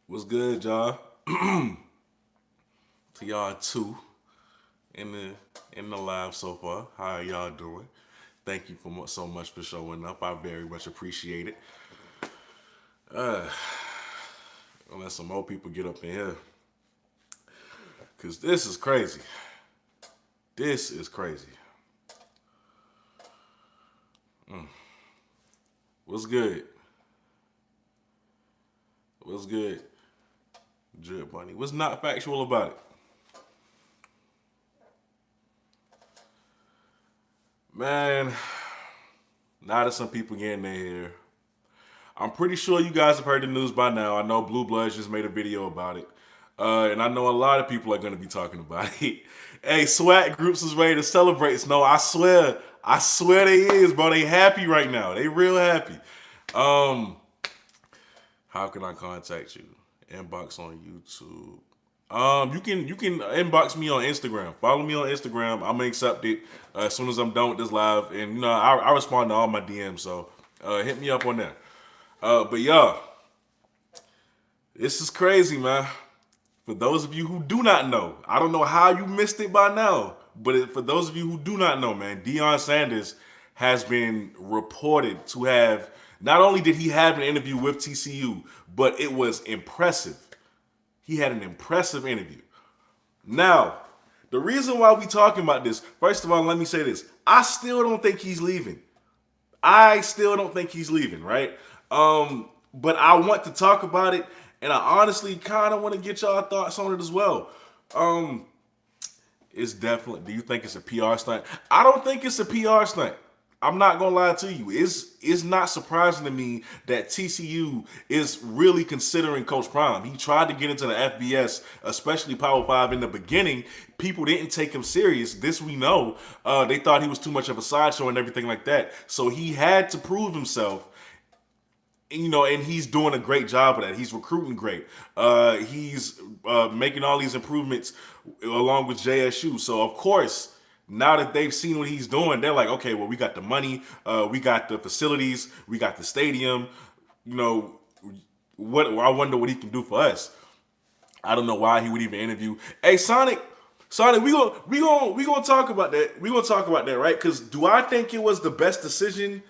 What's good, y'all? To y'all too in the live so far. How are y'all doing? Thank you so much for showing up. I very much appreciate it. Uh, Unless some more people get up in here, cause this is crazy. This is crazy. What's good? What's good? Drip Bunny. What's not factual about it? Man, now that some people getting their hair, I'm pretty sure you guys have heard the news by now. I know Blue Bloods just made a video about it. And I know a lot of people are going to be talking about it. Hey, SWAT groups is ready to celebrate. No, I swear they is, bro. They happy right now. They real happy. Um, how can I contact you? Inbox on YouTube. You can inbox me on Instagram. Follow me on Instagram. I'm gonna accept it as soon as I'm done with this live, and I respond to all my DMs. So hit me up on that. But y'all, this is crazy, man. For those of you who do not know, I don't know how you missed it by now, but for those of you who do not know, man, Deion Sanders has been reported to have, not only did he have an interview with TCU, but it was impressive. He had an impressive interview. Now, the reason why we talking about this, first of all, let me say this. I still don't think he's leaving. I still don't think he's leaving, right? But I want to talk about it, and I honestly kind of want to get y'all thoughts on it as well. It's definitely. Do you think it's a PR stunt? I don't think it's a PR stunt. I'm not gonna lie to you. It's not surprising to me that TCU is really considering Coach Prime. He tried to get into the FBS, especially Power Five in the beginning. People didn't take him serious. This we know. They thought he was too much of a sideshow and everything like that. So he had to prove himself. And he's doing a great job of that. He's recruiting great. He's making all these improvements along with JSU. So of course, now that they've seen what he's doing, they're like, okay, well, we got the money, we got the facilities, we got the stadium. You know, what? I wonder what he can do for us. I don't know why he would even interview. Hey, Sonic, we gonna talk about that. We gonna talk about that, right? Because do I think it was the best decision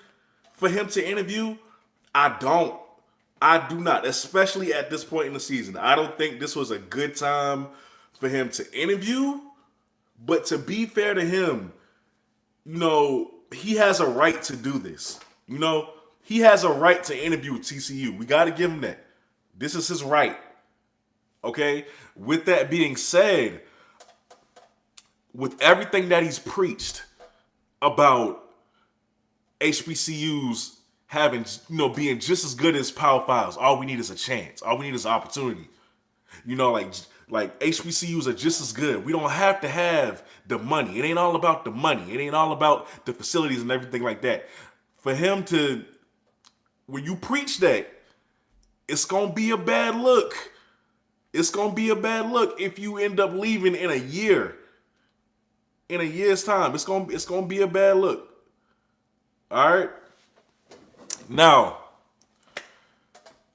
for him to interview? I don't. I do not, especially at this point in the season. I don't think this was a good time for him to interview. But to be fair to him, he has a right to do this. He has a right to interview with TCU. We got to give him that. This is his right. Okay? With that being said, with everything that he's preached about HBCUs having, being just as good as Power Fives. All we need is a chance. All we need is an opportunity. Like HBCUs are just as good. We don't have to have the money. It ain't all about the money. It ain't all about the facilities and everything like that. For him to, when you preach that, it's gonna be a bad look. It's gonna be a bad look if you end up leaving in a year. In a year's time, it's gonna be a bad look. All right. Now,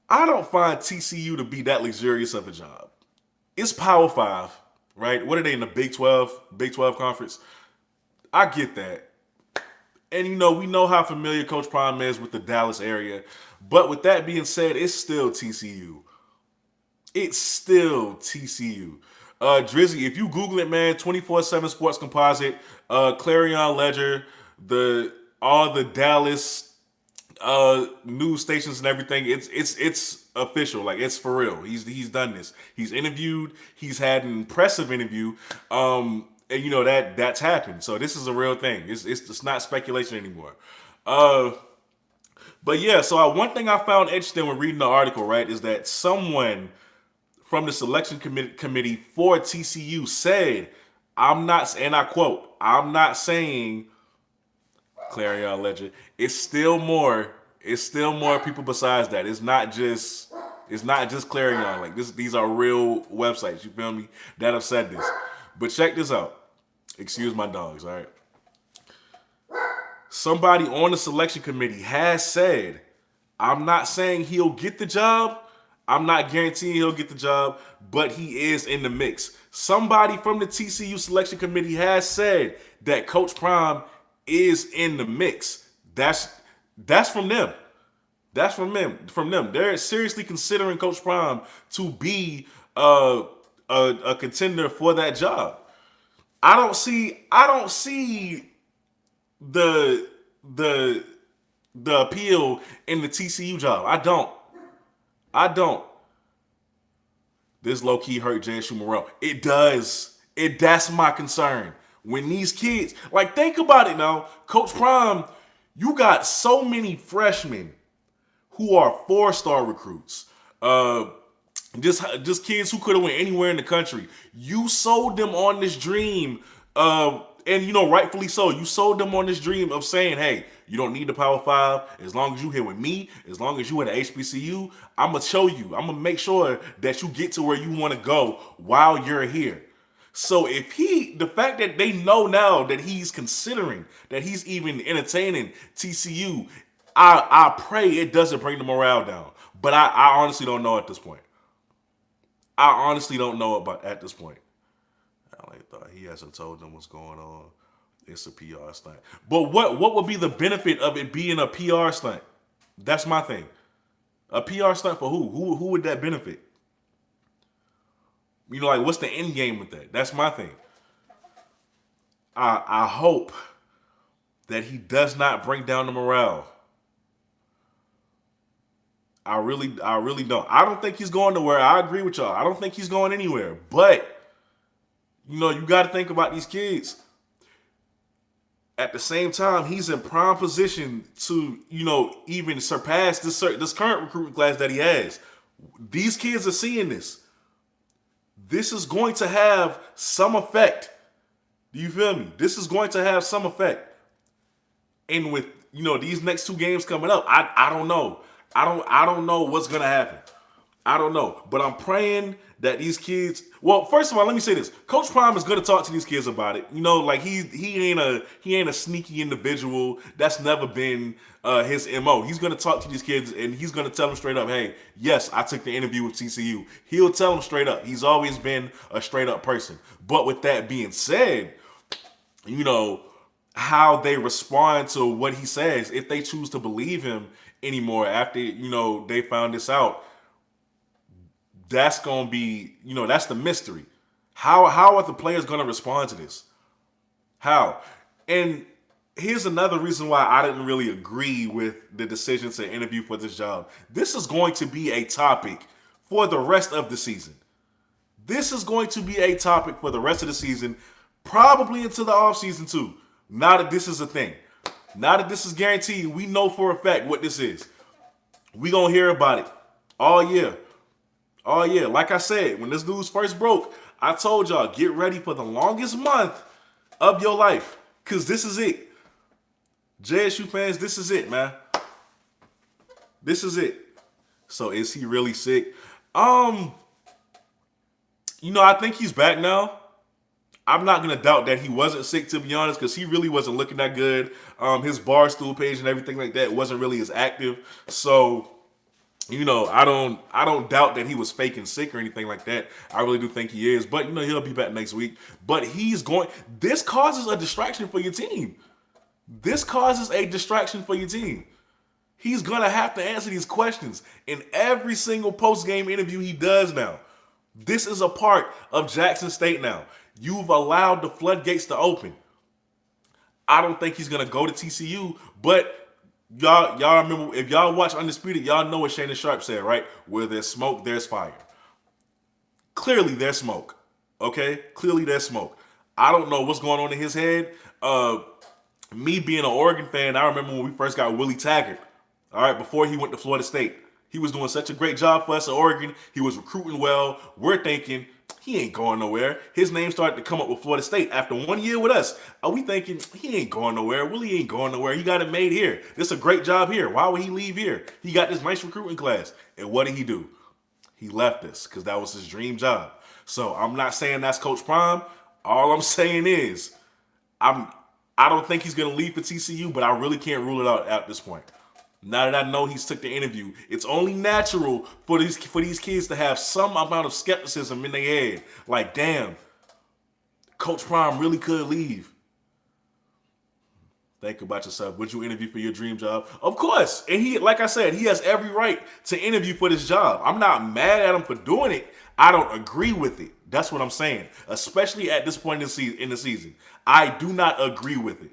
I don't find TCU to be that luxurious of a job. It's Power Five, right? What are they in the Big 12? Big 12 conference? I get that. And we know how familiar Coach Prime is with the Dallas area. But with that being said, it's still TCU. It's still TCU. Drizzy, if you Google it, man, 24/7 Sports Composite, Clarion Ledger, all the Dallas news stations and everything, it's official. Like, it's for real. He's done this. He's interviewed. He's had an impressive interview. And that's happened. So this is a real thing. It's not speculation anymore. But yeah, so one thing I found interesting when reading the article, right, is that someone from the selection committee for TCU said, I'm not, and I quote, I'm not saying, Clarion Ledger, it's still more It's still more people besides that. It's not just Clarion. Like these are real websites. You feel me? That have said this. But check this out. Excuse my dogs. All right. Somebody on the selection committee has said, I'm not saying he'll get the job. I'm not guaranteeing he'll get the job, but he is in the mix. Somebody from the TCU selection committee has said that Coach Prime is in the mix. That's from them. That's from them. They're seriously considering Coach Prime to be a contender for that job. I don't see the appeal in the TCU job. I don't. This low key hurt JSU morale. It does. That's my concern. When these kids, like, think about it now, Coach Prime, you got so many freshmen who are 4-star recruits. Just kids who could have went anywhere in the country. You sold them on this dream and rightfully so. You sold them on this dream of saying, hey, you don't need the Power 5. As long as you here with me, as long as you in the HBCU, I'm going to show you. I'm going to make sure that you get to where you want to go while you're here. So the fact that they know now that he's considering, that he's even entertaining TCU, I pray it doesn't bring the morale down. But I honestly don't know at this point. At this point. I thought he hasn't told them what's going on. It's a PR stunt. But what would be the benefit of it being a PR stunt? That's my thing. A PR stunt for who? Who would that benefit? What's the end game with that? That's my thing. I hope that he does not bring down the morale. I really don't. I don't think he's going nowhere. I agree with y'all. I don't think he's going anywhere. But, you got to think about these kids. At the same time, he's in prime position to, even surpass this current recruiting class that he has. These kids are seeing this. This is going to have some effect. Do you feel me? This is going to have some effect. And with, these next 2 games coming up, I don't know. I don't know what's going to happen. I don't know. But I'm praying that these kids, well, first of all, let me say this. Coach Prime is going to talk to these kids about it. He ain't a sneaky individual. That's never been his MO. He's going to talk to these kids and he's going to tell them straight up, hey, yes, I took the interview with TCU. He'll tell them straight up. He's always been a straight up person. But with that being said, how they respond to what he says, if they choose to believe him anymore after, they found this out, that's going to be, that's the mystery. How are the players going to respond to this? How? And here's another reason why I didn't really agree with the decision to interview for this job. This is going to be a topic for the rest of the season. This is going to be a topic for the rest of the season, probably into the offseason too. Now that this is a thing. Now that this is guaranteed, we know for a fact what this is. We going to hear about it all year. Oh, yeah. Like I said, when this news first broke, I told y'all, get ready for the longest month of your life. Because this is it. JSU fans, this is it, man. This is it. So is he really sick? I think he's back now. I'm not going to doubt that he wasn't sick, to be honest, because he really wasn't looking that good. His Barstool page and everything like that wasn't really as active. So, I don't doubt that he was faking sick or anything like that. I really do think he is. But, he'll be back next week. But this causes a distraction for your team. He's going to have to answer these questions in every single post-game interview he does now. This is a part of Jackson State now. You've allowed the floodgates to open. I don't think he's going to go to TCU, but y'all remember, if y'all watch Undisputed, y'all know what Shannon Sharp said, right? Where there's smoke, there's fire. Clearly, there's smoke. Okay? Clearly, there's smoke. I don't know what's going on in his head. Me being an Oregon fan, I remember when we first got Willie Taggart, all right, before he went to Florida State. He was doing such a great job for us at Oregon. He was recruiting well. We're thinking, he ain't going nowhere. His name started to come up with Florida State after 1 year with us. Are we thinking he ain't going nowhere? Willie ain't going nowhere. He got it made here. This is a great job here. Why would he leave here? He got this nice recruiting class. And what did he do? He left us because that was his dream job. So I'm not saying that's Coach Prime. All I'm saying is I don't think he's gonna leave for TCU, but I really can't rule it out at this point. Now that I know he's took the interview, it's only natural for these kids to have some amount of skepticism in their head. Like, damn, Coach Prime really could leave. Think about yourself. Would you interview for your dream job? Of course. And he, like I said, he has every right to interview for this job. I'm not mad at him for doing it. I don't agree with it. That's what I'm saying. Especially at this point in the season. I do not agree with it.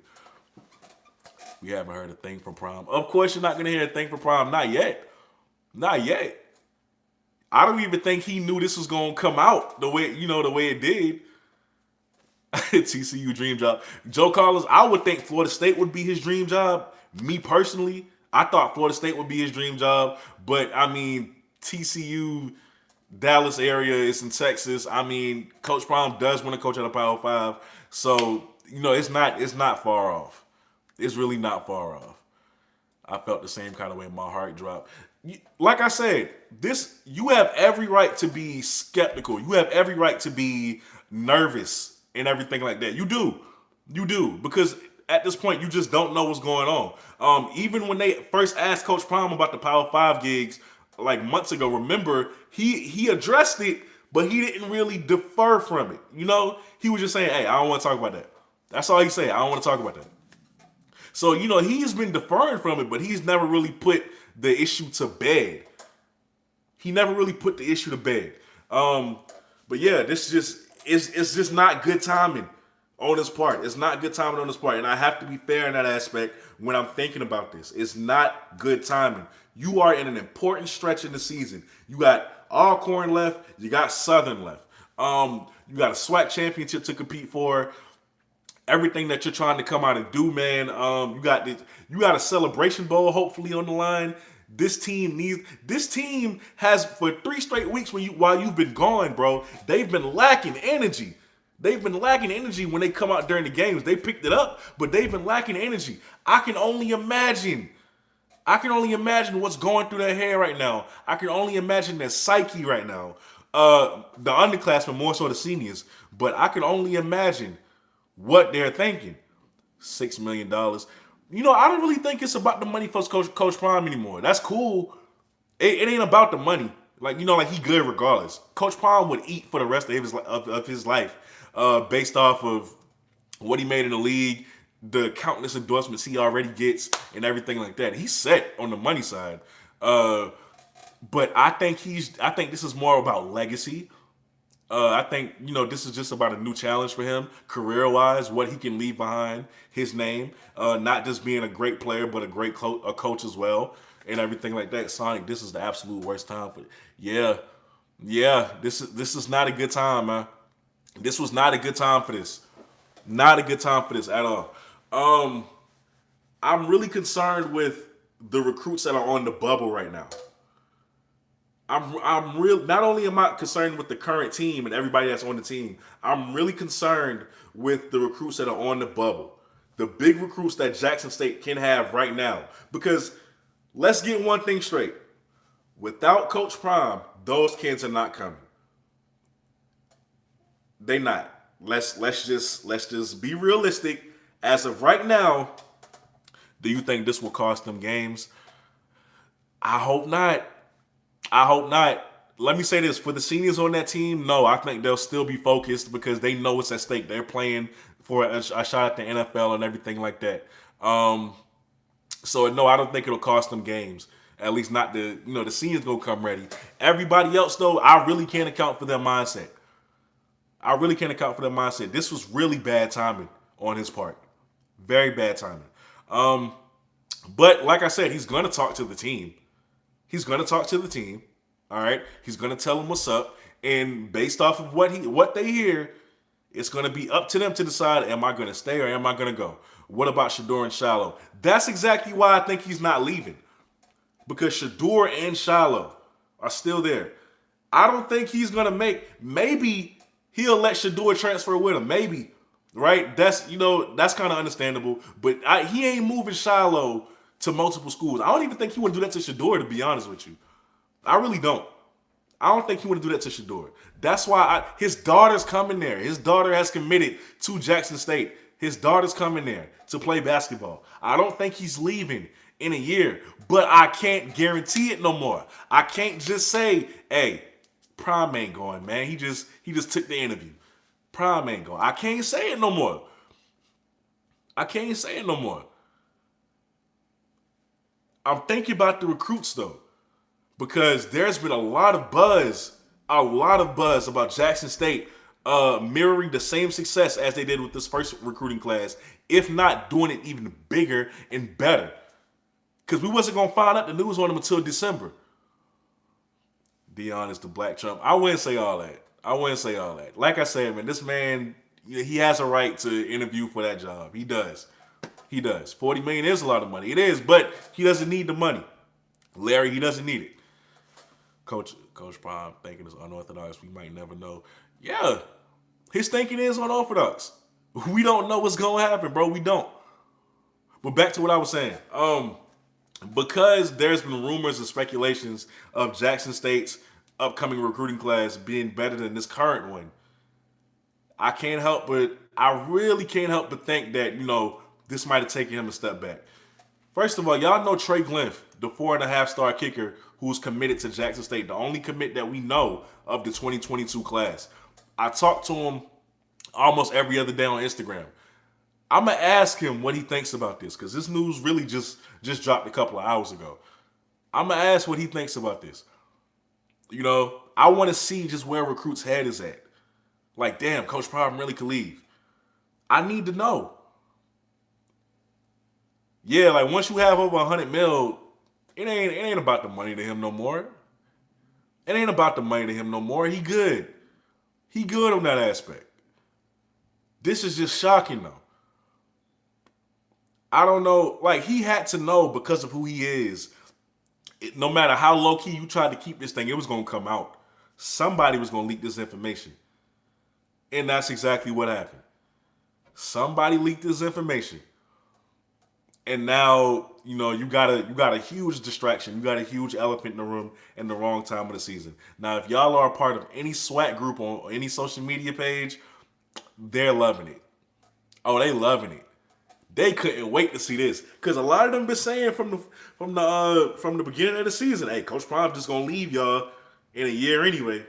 We haven't heard a thing from Prime. Of course you're not going to hear a thing from Prime. Not yet. Not yet. I don't even think he knew this was going to come out the way it did. TCU dream job. Joe Collins, I would think Florida State would be his dream job. Me personally, I thought Florida State would be his dream job. But, I mean, TCU, Dallas area, it's in Texas. I mean, Coach Prime does want to coach at a Power 5. So, it's not far off. It's really not far off. I felt the same kind of way. My heart dropped. Like I said, you have every right to be skeptical. You have every right to be nervous and everything like that. You do. Because at this point, you just don't know what's going on. Even when they first asked Coach Prime about the Power 5 gigs, like months ago, remember, he addressed it, but he didn't really defer from it. He was just saying, hey, I don't want to talk about that. That's all he said. I don't want to talk about that. So, he's been deferring from it, but he's never really put the issue to bed. He never really put the issue to bed. But yeah, it's just not good timing on his part. It's not good timing on his part. And I have to be fair in that aspect when I'm thinking about this. It's not good timing. You are in an important stretch in the season. You got Alcorn left. You got Southern left. You got a SWAC championship to compete for. Everything that you're trying to come out and do, man. You got a Celebration Bowl hopefully on the line. This team has for 3 straight weeks while you've been gone, bro. They've been lacking energy. They've been lacking energy when they come out during the games. They picked it up, but they've been lacking energy. I can only imagine what's going through their head right now. I can only imagine their psyche right now. The underclassmen, more so the seniors, but I can only imagine what they're thinking. $6 million. I don't really think it's about the money for Coach Prime anymore. That's cool. It ain't about the money. Like he good regardless. Coach Prime would eat for the rest of his life based off of what he made in the league, the countless endorsements he already gets, and everything like that. He's set on the money side. But I think this is more about legacy. I think, this is just about a new challenge for him, career-wise, what he can leave behind, his name, not just being a great player, but a great coach as well, and everything like that. Sonic, this is the absolute worst time for it. Yeah, this is not a good time, man. This was not a good time for this. Not a good time for this at all. I'm really concerned with the recruits that are on the bubble right now. I'm real. Not only am I concerned with the current team and everybody that's on the team, I'm really concerned with the recruits that are on the bubble, the big recruits that Jackson State can have right now. Because let's get one thing straight: without Coach Prime, those kids are not coming. They not. Let's just be realistic. As of right now, do you think this will cost them games? I hope not. Let me say this. For the seniors on that team, no, I think they'll still be focused because they know what's at stake. They're playing for a shot at the NFL and everything like that. So, no, I don't think it'll cost them games. At least not the seniors going to come ready. Everybody else, though, I really can't account for their mindset. This was really bad timing on his part. Very bad timing. But like I said, he's going to talk to the team. All right. He's going to tell them what's up. And based off of what they hear, it's going to be up to them to decide, am I going to stay or am I going to go? What about Shador and Shiloh? That's exactly why I think he's not leaving. Because Shador and Shiloh are still there. I don't think he's gonna make. Maybe he'll let Shador transfer with him. Maybe, right? That's kind of understandable. But he ain't moving Shiloh to multiple schools. I don't even think he would do that to Shador. To be honest with you, I really don't. I don't think he would do that to Shador. That's why his daughter's coming there. His daughter has committed to Jackson State. His daughter's coming there to play basketball. I don't think he's leaving in a year, but I can't guarantee it no more. I can't just say, "Hey, Prime ain't going, man. He just took the interview. Prime ain't going." I can't say it no more. I can't say it no more. I'm thinking about the recruits though, because there's been a lot of buzz about Jackson State mirroring the same success as they did with this first recruiting class, if not doing it even bigger and better. Because we wasn't going to find out the news on him until December. Deion is the black Trump. I wouldn't say all that. Like I said, man, this man, he has a right to interview for that job. He does. $40 million is a lot of money. It is, but he doesn't need the money. Larry, he doesn't need it. Coach Prime thinking is unorthodox. We might never know. Yeah, his thinking is unorthodox. We don't know what's going to happen, bro. We don't. But back to what I was saying. Because there's been rumors and speculations of Jackson State's upcoming recruiting class being better than this current one, I really can't help but think that, this might have taken him a step back. First of all, y'all know Trey Glymph, the 4.5-star kicker who's committed to Jackson State, the only commit that we know of the 2022 class. I talk to him almost every other day on Instagram. I'm going to ask him what he thinks about this, because this news really just dropped a couple of hours ago. I'm going to ask what he thinks about this. I want to see just where recruits' head is at. Like, damn, Coach Prime really could leave. I need to know. Yeah, like once you have over 100 mil, it ain't about the money to him no more. It ain't about the money to him no more. He good. He good on that aspect. This is just shocking though. I don't know. Like, he had to know because of who he is. No matter how low-key you tried to keep this thing, it was going to come out. Somebody was going to leak this information. And that's exactly what happened. Somebody leaked this information. And now, you got a huge distraction. You got a huge elephant in the room in the wrong time of the season. Now, if y'all are a part of any SWAT group on any social media page, they're loving it. Oh, they loving it. They couldn't wait to see this, because a lot of them been saying from the beginning of the season, "Hey, Coach Prime just gonna leave y'all in a year anyway."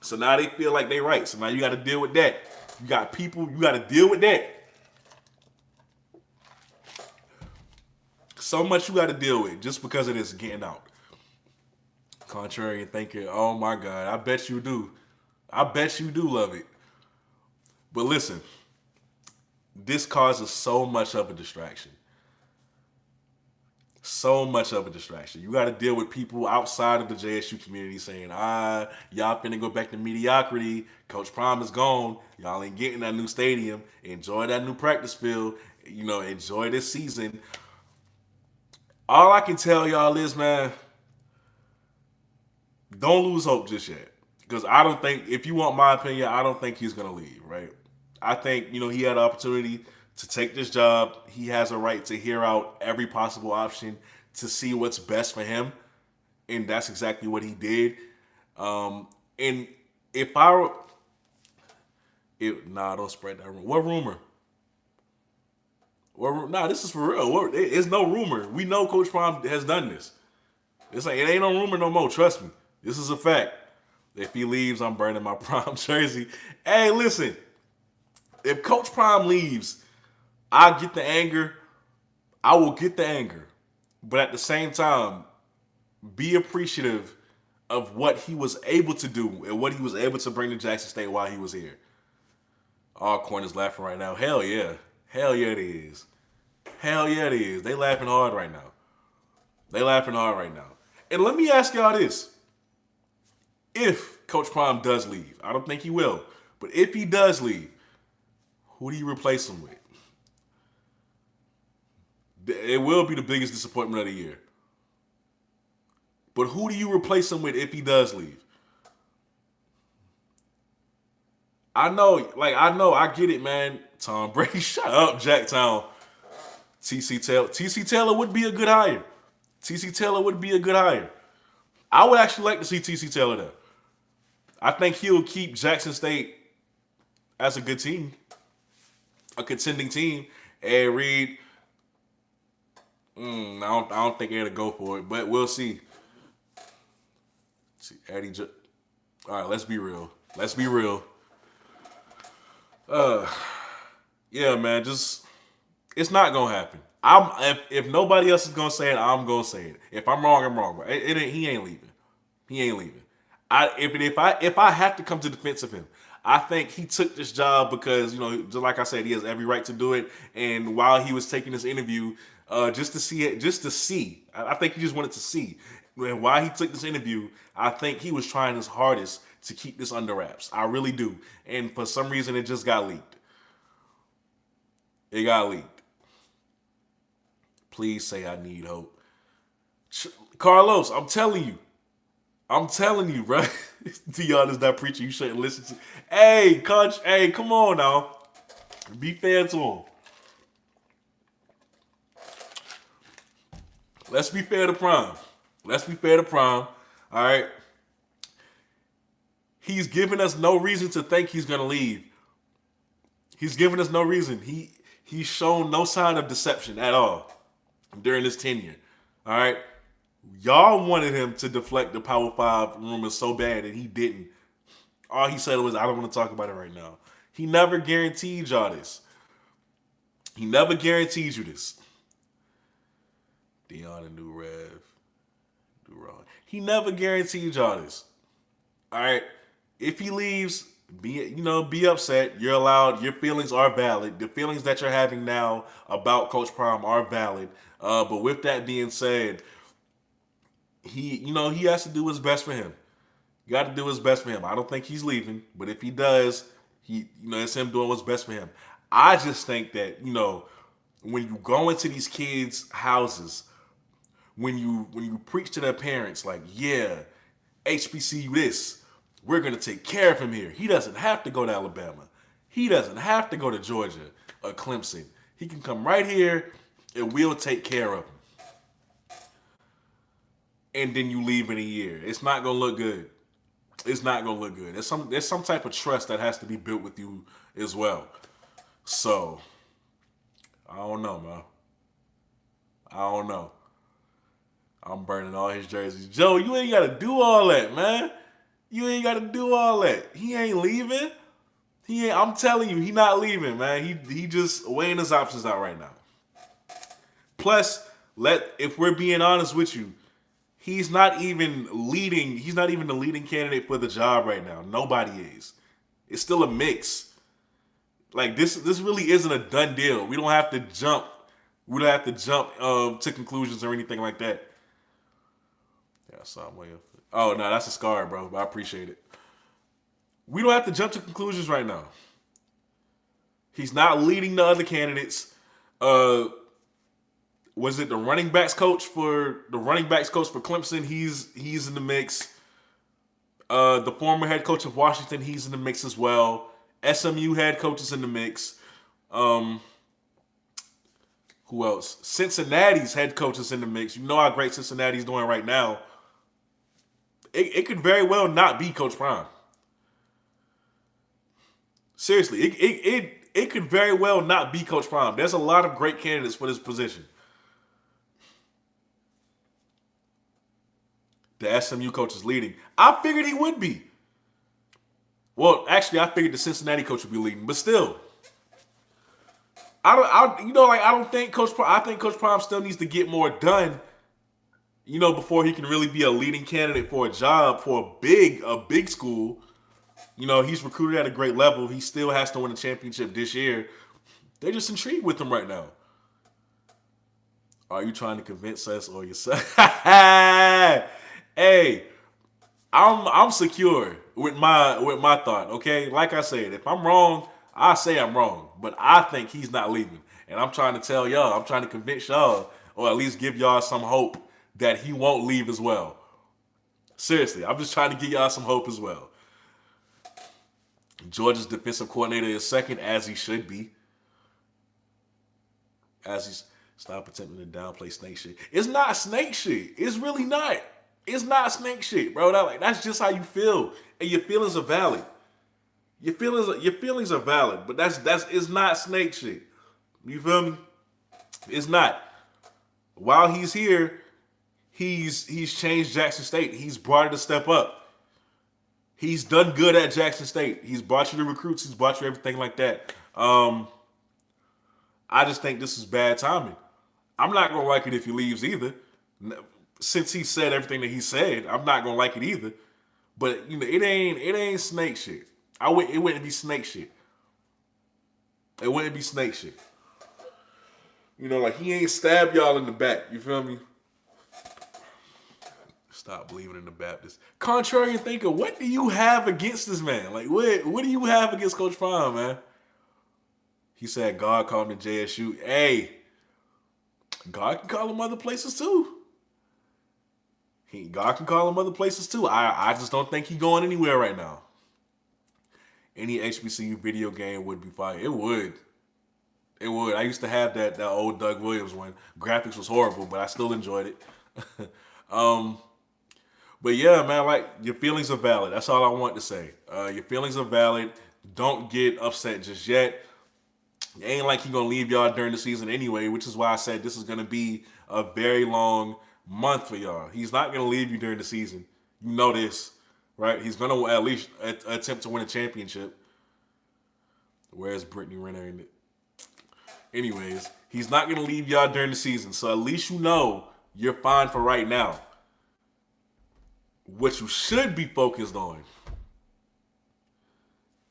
So now they feel like they right. So now you got to deal with that. You got people. You got to deal with that. So much you got to deal with just because of this getting out. Contrarian thinking, oh my God, I bet you do. I bet you do love it. But listen. This causes so much of a distraction. So much of a distraction. You got to deal with people outside of the JSU community saying, y'all finna go back to mediocrity. Coach Prime is gone. Y'all ain't getting that new stadium. Enjoy that new practice field. Enjoy this season. All I can tell y'all is, man, don't lose hope just yet. Because I don't think, if you want my opinion, I don't think he's going to leave, right? I think, he had an opportunity to take this job. He has a right to hear out every possible option to see what's best for him. And that's exactly what he did. And if don't spread that rumor. What rumor? Nah, this is for real. It's no rumor. We know Coach Prime has done this. It's like, it ain't no rumor no more. Trust me. This is a fact. If he leaves, I'm burning my Prime jersey. Hey, listen. If Coach Prime leaves, I get the anger. I will get the anger. But at the same time, be appreciative of what he was able to do and what he was able to bring to Jackson State while he was here. All corners laughing right now. Hell yeah. Hell yeah, it is. Hell yeah, it is. They laughing hard right now. And let me ask y'all this. If Coach Prime does leave, I don't think he will, but if he does leave, who do you replace him with? It will be the biggest disappointment of the year. But who do you replace him with if he does leave? I get it, man. Tom Brady, shut up, Jacktown. TC Taylor would be a good hire. TC Taylor would be a good hire. I would actually like to see TC Taylor there. I think he'll keep Jackson State as a good team, a contending team. And Reed, I don't think they're gonna go for it, but we'll see. See, all right, let's be real. Let's be real. Yeah, man, just it's not gonna happen. If nobody else is gonna say it, I'm gonna say it. If I'm wrong, I'm wrong. Bro. He ain't leaving. He ain't leaving. If I have to come to defense of him, I think he took this job because just like I said, he has every right to do it. And while he was taking this interview, just to see it, just to see, I think he just wanted to see. And while he took this interview, I think he was trying his hardest to keep this under wraps. I really do. And for some reason, it just got leaked. It got leaked. Please say I need hope. Carlos, I'm telling you, bro. Deion is not preaching. You shouldn't listen to. Hey, coach. Hey, come on now. Be fair to him. Let's be fair to Prime. All right. He's given us no reason to think he's gonna leave. He's given us no reason. He's shown no sign of deception at all during his tenure. All right. Y'all wanted him to deflect the Power 5 rumors so bad, and he didn't. All he said was, I don't want to talk about it right now. He never guaranteed y'all this. He never guaranteed you this. Deion and New Rev. Do wrong. He never guaranteed y'all this. All right. If he leaves, be upset. You're allowed. Your feelings are valid. The feelings that you're having now about Coach Prime are valid. But with that being said, he has to do what's best for him. You got to do what's best for him. I don't think he's leaving, but if he does, it's him doing what's best for him. I just think that when you go into these kids' houses, when you preach to their parents like, yeah, HBCU this, we're gonna take care of him here. He doesn't have to go to Alabama. He doesn't have to go to Georgia or Clemson. He can come right here and we'll take care of him. And then you leave in a year. It's not gonna look good. It's not gonna look good. There's some type of trust that has to be built with you as well. So I don't know, man. I don't know. I'm burning all his jerseys. Joe, you ain't gotta do all that, man. You ain't gotta do all that. He ain't leaving. I'm telling you, he not leaving, man. He just weighing his options out right now. Plus, if we're being honest with you, he's not even leading. He's not even the leading candidate for the job right now. Nobody is. It's still a mix. Like this really isn't a done deal. We don't have to jump. We don't have to jump to conclusions or anything like that. Yeah, I saw him way up. Oh no, that's a scar, bro. But I appreciate it. We don't have to jump to conclusions right now. He's not leading the other candidates. Was it the running backs coach for Clemson? He's in the mix. The former head coach of Washington, he's in the mix as well. SMU head coach is in the mix. Who else? Cincinnati's head coach is in the mix. You know how great Cincinnati's doing right now. It could very well not be Coach Prime. Seriously, it could very well not be Coach Prime. There's a lot of great candidates for this position. The SMU coach is leading. I figured he would be. Well, actually, I figured the Cincinnati coach would be leading, but still, I don't think Coach Prime. I think Coach Prime still needs to get more done. Before he can really be a leading candidate for a job for a big school. He's recruited at a great level. He still has to win a championship this year. They're just intrigued with him right now. Are you trying to convince us or yourself? Hey, I'm secure with my thought. Okay, like I said, if I'm wrong, I say I'm wrong. But I think he's not leaving, and I'm trying to tell y'all. I'm trying to convince y'all, or at least give y'all some hope that he won't leave as well. Seriously, I'm just trying to give y'all some hope as well. Georgia's defensive coordinator is second, as he should be. As he's stop attempting to downplay snake shit. It's not snake shit. It's really not. It's not snake shit, bro. That's just how you feel, and your feelings are valid. Your feelings are valid, but that's it's not snake shit. You feel me? It's not. While he's here, he's changed Jackson State. He's brought it a step up. He's done good at Jackson State. He's brought you the recruits. He's brought you everything like that. I just think this is bad timing. I'm not gonna like it if he leaves either. Since he said everything that he said, I'm not gonna like it either. But it ain't snake shit. It wouldn't be snake shit. It wouldn't be snake shit. Like he ain't stabbed y'all in the back. You feel me? Stop believing in the Baptist. Contrarian thinker, what do you have against this man? Like, what do you have against Coach Prime, man? He said God called him to JSU. Hey, God can call him other places too. God can call him other places too. I just don't think he's going anywhere right now. Any HBCU video game would be fire. It would. It would. I used to have that old Doug Williams one. Graphics was horrible, but I still enjoyed it. But yeah, man, like, your feelings are valid. That's all I want to say. Your feelings are valid. Don't get upset just yet. It ain't like he's going to leave y'all during the season anyway, which is why I said this is going to be a very long month for y'all. He's not going to leave you during the season. You know this, right? He's going to at least attempt to win a championship. Where's Brittany Renner in it? Anyways, he's not going to leave y'all during the season, so at least you know you're fine for right now. What you should be focused on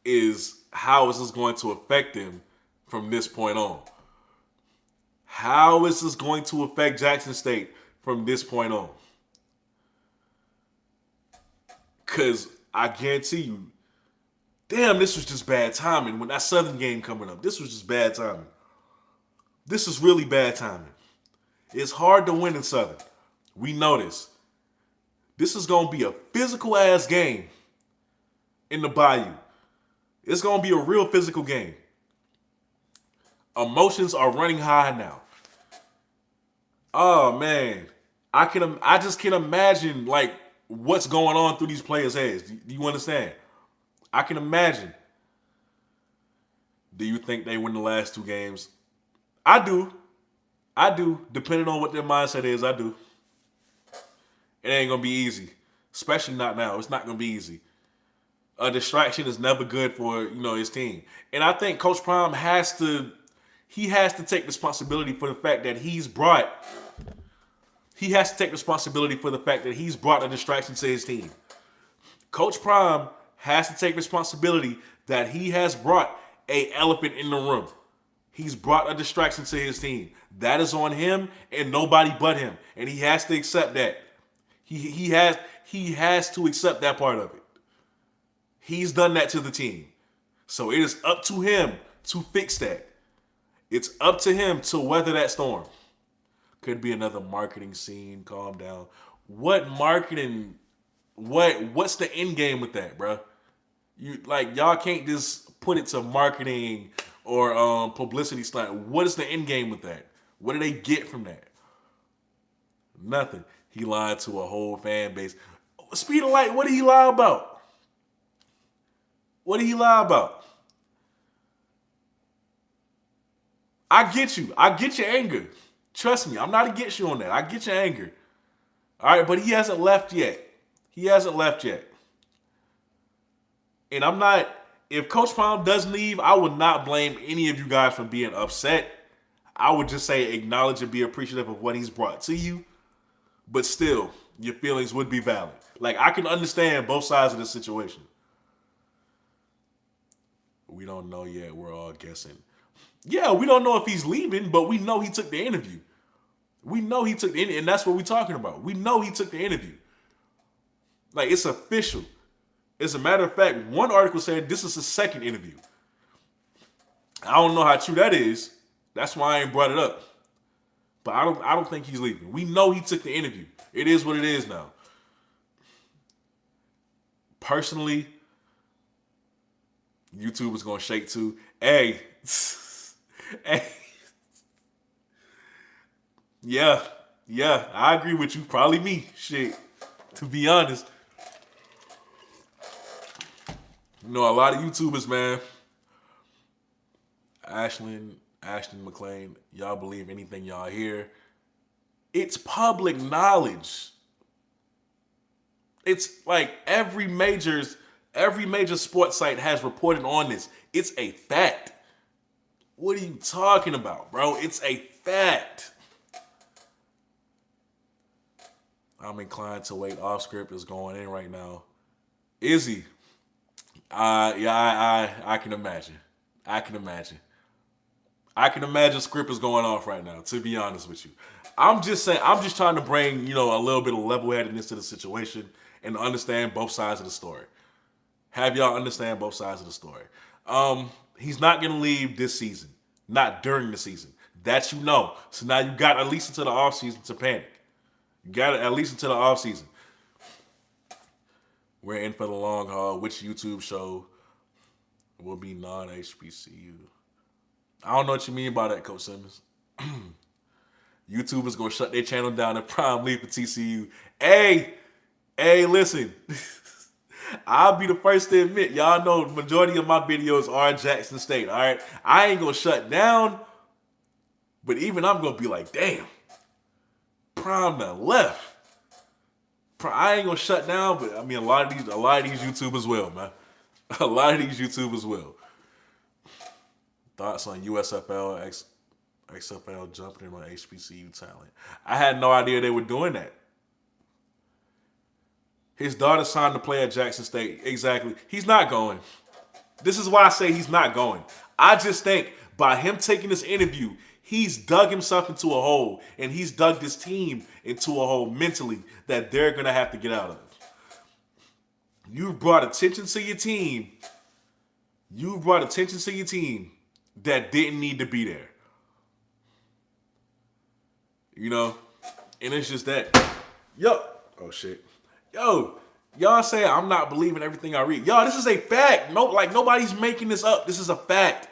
is how is this going to affect him from this point on. How is this going to affect Jackson State from this point on? Because I guarantee you, damn, this was just bad timing. When that Southern game coming up, this was just bad timing. This is really bad timing. It's hard to win in Southern. We know this. This is going to be a physical-ass game in the Bayou. It's going to be a real physical game. Emotions are running high now. Oh, man. I just can imagine, like, what's going on through these players' heads. Do you understand? I can imagine. Do you think they win the last two games? I do. Depending on what their mindset is, I do. It ain't going to be easy. Especially not now. It's not going to be easy. A distraction is never good for, his team. And I think Coach Prime has to take responsibility for the fact that he has to take responsibility for the fact that he's brought a distraction to his team. Coach Prime has to take responsibility that he has brought an elephant in the room. He's brought a distraction to his team. That is on him and nobody but him. And he has to accept that. He has to accept that part of it. He's done that to the team. So it is up to him to fix that. It's up to him to weather that storm. Could be another marketing scene. Calm down. What marketing? What's the end game with that, bro? Y'all can't just put it to marketing or publicity stunt. What is the end game with that? What do they get from that? Nothing. He lied to a whole fan base. Speed of light, what did he lie about? What did he lie about? I get you. I get your anger. Trust me, I'm not against you on that. I get your anger. All right, but he hasn't left yet. And I'm not, if Coach Prime does leave, I would not blame any of you guys for being upset. I would just say acknowledge and be appreciative of what he's brought to you. But still, your feelings would be valid. Like, I can understand both sides of the situation. We don't know yet. We're all guessing. Yeah, we don't know if he's leaving, but we know he took the interview. And that's what we're talking about. We know he took the interview. Like, it's official. As a matter of fact, one article said this is his second interview. I don't know how true that is. That's why I ain't brought it up. But I don't think he's leaving. We know he took the interview. It is what it is now. Personally, YouTube is gonna shake too. Hey, hey, yeah, yeah, I agree with you. Probably me. Shit. To be honest, a lot of YouTubers, man. Ashton McClain, y'all believe anything y'all hear. It's public knowledge. It's like every major sports site has reported on this. It's a fact. What are you talking about, bro? It's a fact. I'm inclined to wait. Off script is going in right now. Is he? Yeah, I can imagine. I can imagine. I can imagine script is going off right now, to be honest with you. I'm just saying, I'm just trying to bring, a little bit of level-headedness to the situation and understand both sides of the story. Have y'all understand both sides of the story. He's not going to leave this season. Not during the season. That you know. So now you got at least until the offseason to panic. You got it at least until the offseason. We're in for the long haul. Which YouTube show will be non-HBCU? I don't know what you mean by that, Coach Simmons. YouTubers gonna shut their channel down and prime leave for TCU. Hey, listen. I'll be the first to admit, y'all know the majority of my videos are Jackson State, all right? I ain't gonna shut down, but even I'm gonna be like, damn, prime done left. I ain't gonna shut down, but I mean a lot of these YouTubers will, man. A lot of these YouTubers will. Thoughts on USFL, XFL jumping in on HBCU talent. I had no idea they were doing that. His daughter signed to play at Jackson State. Exactly. He's not going. This is why I say he's not going. I just think by him taking this interview, he's dug himself into a hole, and he's dug this team into a hole mentally that they're going to have to get out of. You've brought attention to your team. That didn't need to be there. And it's just that. Oh shit. Y'all say I'm not believing everything I read. This is a fact. Nobody's making this up. This is a fact.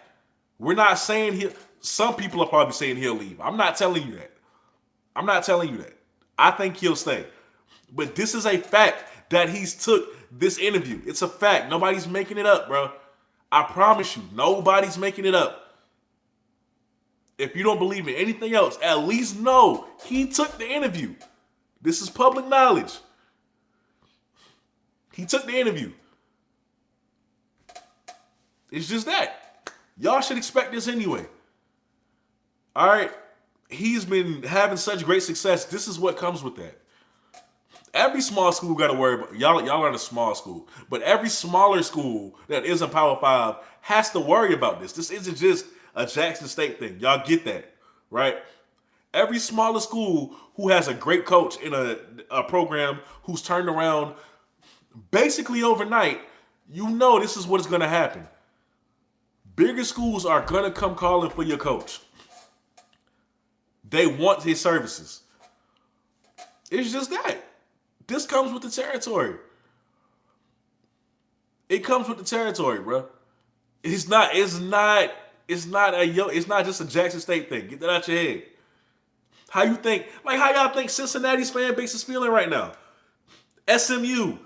We're not saying some people are probably saying he'll leave. I'm not telling you that. I think he'll stay. But this is a fact that he's took this interview. It's a fact. Nobody's making it up, bro. I promise you, nobody's making it up. If you don't believe in anything else, at least know he took the interview. This is public knowledge. He took the interview. It's just that. Y'all should expect this anyway. All right? He's been having such great success. This is what comes with that. Every small school got to worry about, y'all are in a small school, but every smaller school that isn't Power 5 has to worry about this. This isn't just a Jackson State thing. Y'all get that, right? Every smaller school who has a great coach in a program who's turned around basically overnight, this is what is going to happen. Bigger schools are going to come calling for your coach. They want his services. It's just that. This comes with the territory. It comes with the territory, bro. It's not just a Jackson State thing. Get that out your head. How y'all think Cincinnati's fan base is feeling right now? SMU,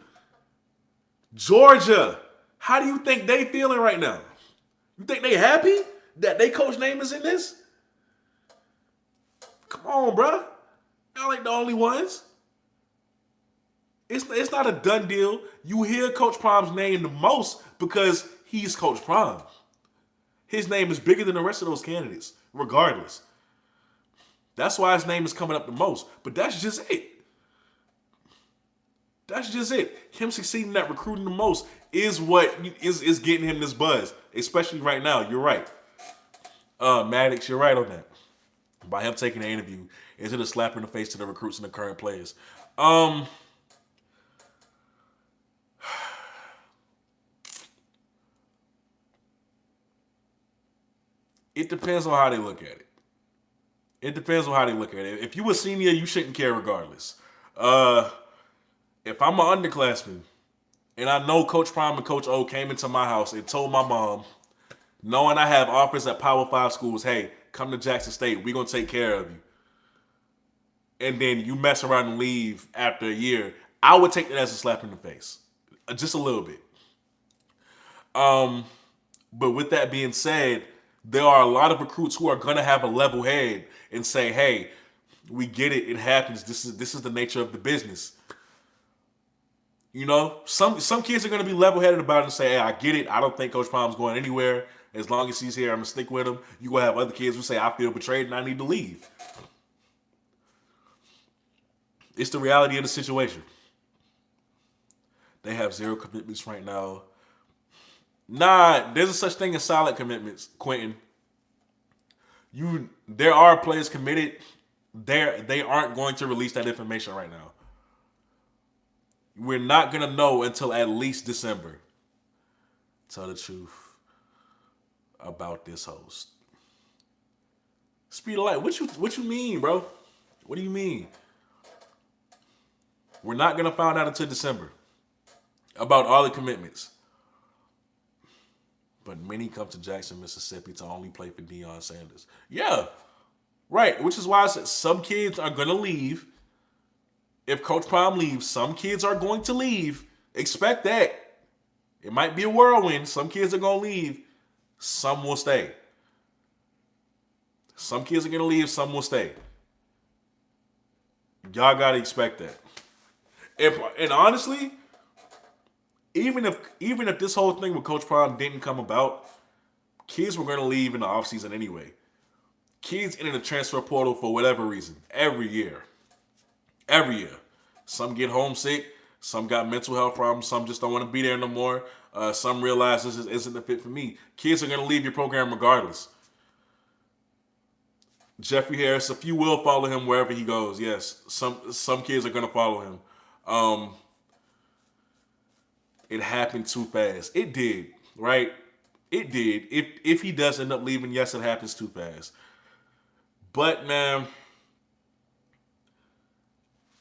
Georgia. How do you think they feeling right now? You think they happy that they coach name is in this? Come on, bro. Y'all ain't the only ones. It's not a done deal. You hear Coach Prime's name the most because he's Coach Prime. His name is bigger than the rest of those candidates, regardless. That's why his name is coming up the most. But that's just it. Him succeeding at recruiting the most is what is getting him this buzz, especially right now. You're right. Maddox, you're right on that. By him taking the interview, is it a slap in the face to the recruits and the current players? It depends on how they look at it. If you a senior, you shouldn't care regardless. If I'm an underclassman And I know Coach Prime and Coach O came into my house and told my mom, knowing I have offers at Power 5 schools, hey, come to Jackson State. We're going to take care of you. And then you mess around and leave after a year. I would take that as a slap in the face. Just a little bit. But with that being said, there are a lot of recruits who are going to have a level head and say, hey, we get it. It happens. This is the nature of the business. You know, some kids are going to be level-headed about it and say, hey, I get it. I don't think Coach Palm's going anywhere. As long as he's here, I'm going to stick with him. You going to have other kids who say, I feel betrayed and I need to leave. It's the reality of the situation. They have 0 commitments right now. Nah, there's a such thing as solid commitments, Quentin. There are players committed. They aren't going to release that information right now. We're not gonna know until at least December. Tell the truth about this host. Speed of light. What you mean, bro? What do you mean? We're not gonna find out until December about all the commitments. But many come to Jackson, Mississippi to only play for Deion Sanders. Yeah, right. Which is why I said some kids are gonna leave. If Coach Prime leaves, some kids are going to leave. Expect that. It might be a whirlwind. Some kids are going to leave. Some will stay. Some kids are going to leave. Some will stay. Y'all got to expect that. And honestly, even if this whole thing with Coach Prime didn't come about, kids were going to leave in the offseason anyway. Kids enter the transfer portal for whatever reason. Every year. Every year. Some get homesick. Some got mental health problems. Some just don't want to be there no more. Some realize this isn't the fit for me. Kids are going to leave your program regardless. Jeffrey Harris, a few will follow him wherever he goes. Yes, some kids are going to follow him. It happened too fast. It did, right? It did. If he does end up leaving, yes, it happens too fast. But, man,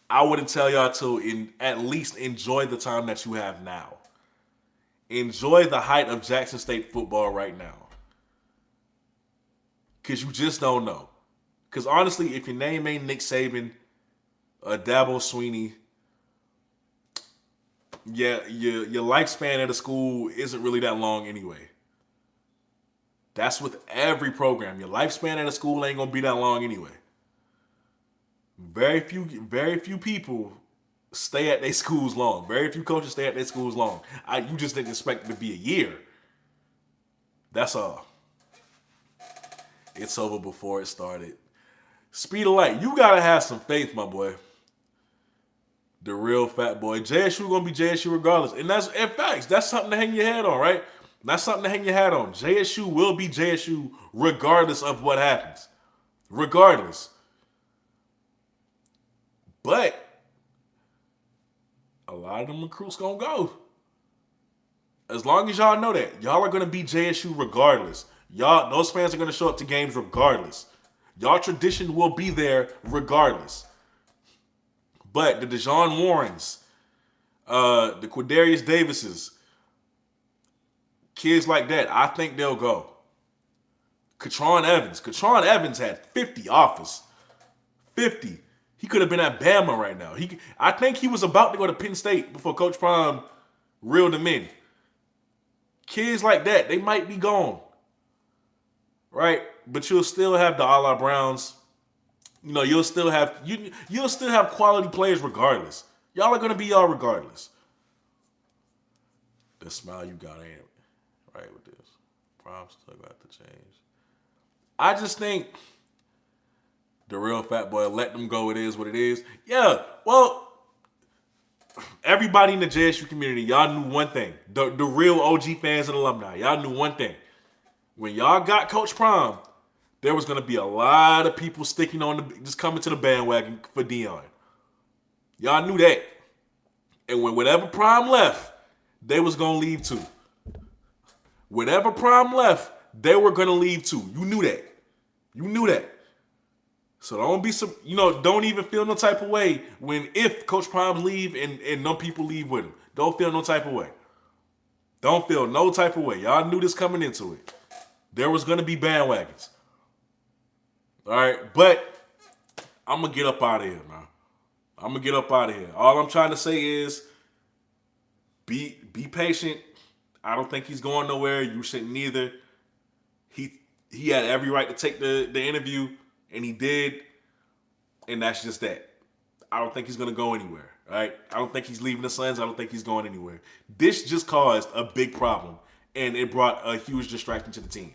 I wouldn't tell y'all to at least enjoy the time that you have now. Enjoy the height of Jackson State football right now. Because you just don't know. Because honestly, if your name ain't Nick Saban, Dabo Sweeney, yeah, your lifespan at a school isn't really that long anyway. That's with every program. Your lifespan at a school ain't going to be that long anyway. Very few people stay at their schools long. Very few coaches stay at their schools long. You just didn't expect it to be a year. That's all. It's over before it started. Speed of light. You gotta have some faith, my boy. The real fat boy. JSU gonna be JSU regardless. And that's in facts. That's something to hang your head on, right? That's something to hang your hat on. JSU will be JSU regardless of what happens. Regardless. But a lot of them recruits gonna go. As long as y'all know that. Y'all are gonna be JSU regardless. Those fans are gonna show up to games regardless. Y'all tradition will be there regardless. But the Dejon Warrens, the Quadarius Davises, kids like that, I think they'll go. Katron Evans had 50 offers. 50. He could have been at Bama right now. I think he was about to go to Penn State before Coach Prime reeled him in. Kids like that, they might be gone. Right? But you'll still have the a la Browns. You know, you'll still have quality players regardless. Y'all are gonna be y'all regardless. The smile you got ain't right with this. Prime still got to change. I just think the real fat boy, let them go. It is what it is. Yeah, well, everybody in the JSU community, y'all knew one thing. The real OG fans and alumni, y'all knew one thing. When y'all got Coach Prime, there was going to be a lot of people sticking on just coming to the bandwagon for Deion. Y'all knew that. And whenever Prime left, they was going to leave too. Whenever Prime left, they were going to leave too. You knew that. You knew that. So don't be some, don't even feel no type of way if Coach Prime leave and no people leave with him. Don't feel no type of way. Don't feel no type of way. Y'all knew this coming into it. There was gonna be bandwagons. All right, but I'm gonna get up out of here, man. I'm gonna get up out of here. All I'm trying to say is be patient. I don't think he's going nowhere. You shouldn't either. He had every right to take the interview, and he did, and that's just that. I don't think he's gonna go anywhere. All right, I don't think he's leaving the Suns. I don't think he's going anywhere. This just caused a big problem, and it brought a huge distraction to the team.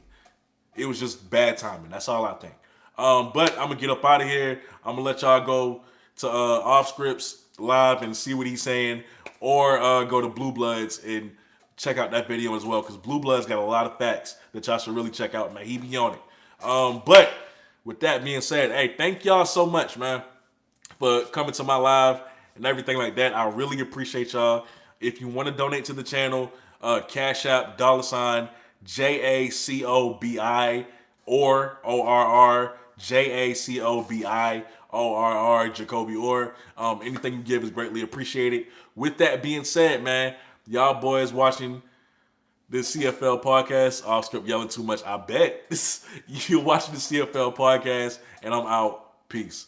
It was just bad timing. That's all I think. But I'm gonna get up out of here. I'm gonna let y'all go to Off Scripts live and see what he's saying, or go to Blue Bloods and check out that video as well, because Blue Bloods got a lot of facts that y'all should really check out, man. He be on it. But with that being said, hey, thank y'all so much, man, for coming to my live and everything like that. I really appreciate y'all. If you want to donate to the channel, Cash App, $JACOBI or ORR, JACOBI, Jacoby Orr. Anything you give is greatly appreciated. With that being said, man, y'all boys watching this CFL podcast, Off Script yelling too much, I bet. You're watching the CFL podcast, and I'm out. Peace.